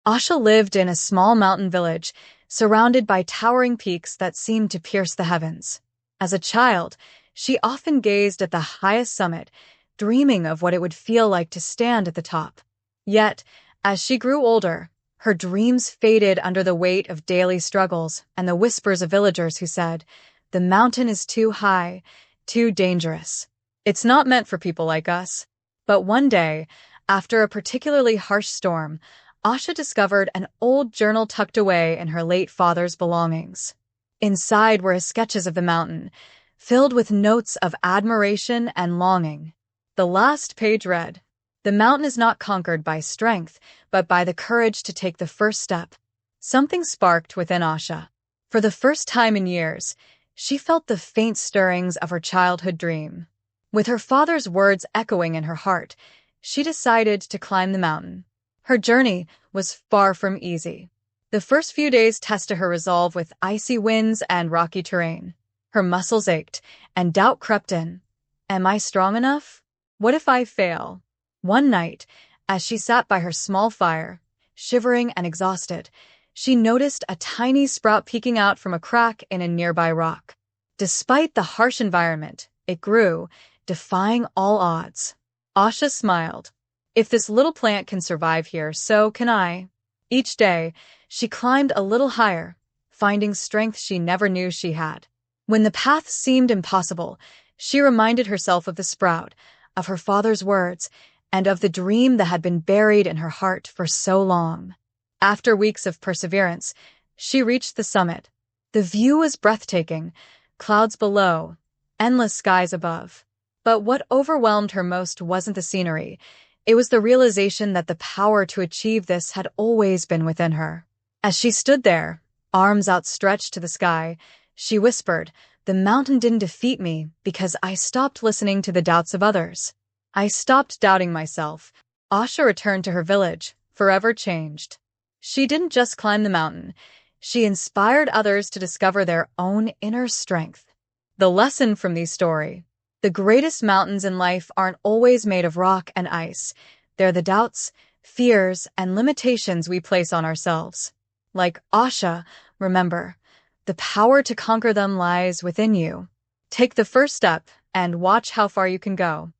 Asha lived in a small mountain village, surrounded by towering peaks that seemed to pierce the heavens. As a child, she often gazed at the highest summit, dreaming of what it would feel like to stand at the top. Yet, as she grew older, her dreams faded under the weight of daily struggles and the whispers of villagers who said, "The mountain is too high, too dangerous. It's not meant for people like us." But one day, after a particularly harsh storm, Asha discovered an old journal tucked away in her late father's belongings. Inside were his sketches of the mountain, filled with notes of admiration and longing. The last page read, "The mountain is not conquered by strength, but by the courage to take the first step." Something sparked within Asha. For the first time in years, she felt the faint stirrings of her childhood dream. With her father's words echoing in her heart, she decided to climb the mountain. Her journey was far from easy. The first few days tested her resolve with icy winds and rocky terrain. Her muscles ached, and doubt crept in. Am I strong enough? What if I fail? One night, as she sat by her small fire, shivering and exhausted, she noticed a tiny sprout peeking out from a crack in a nearby rock. Despite the harsh environment, it grew, defying all odds. Asha smiled. If this little plant can survive here, so can I. Each day, she climbed a little higher, finding strength she never knew she had. When the path seemed impossible, she reminded herself of the sprout, of her father's words, and of the dream that had been buried in her heart for so long. After weeks of perseverance, she reached the summit. The view was breathtaking, clouds below, endless skies above. But what overwhelmed her most wasn't the scenery. It was the realization that the power to achieve this had always been within her. As she stood there, arms outstretched to the sky, she whispered, "The mountain didn't defeat me because I stopped listening to the doubts of others. I stopped doubting myself." Asha returned to her village, forever changed. She didn't just climb the mountain. She inspired others to discover their own inner strength. The lesson from these stories: the greatest mountains in life aren't always made of rock and ice. They're the doubts, fears, and limitations we place on ourselves. Like Asha, remember, the power to conquer them lies within you. Take the first step and watch how far you can go.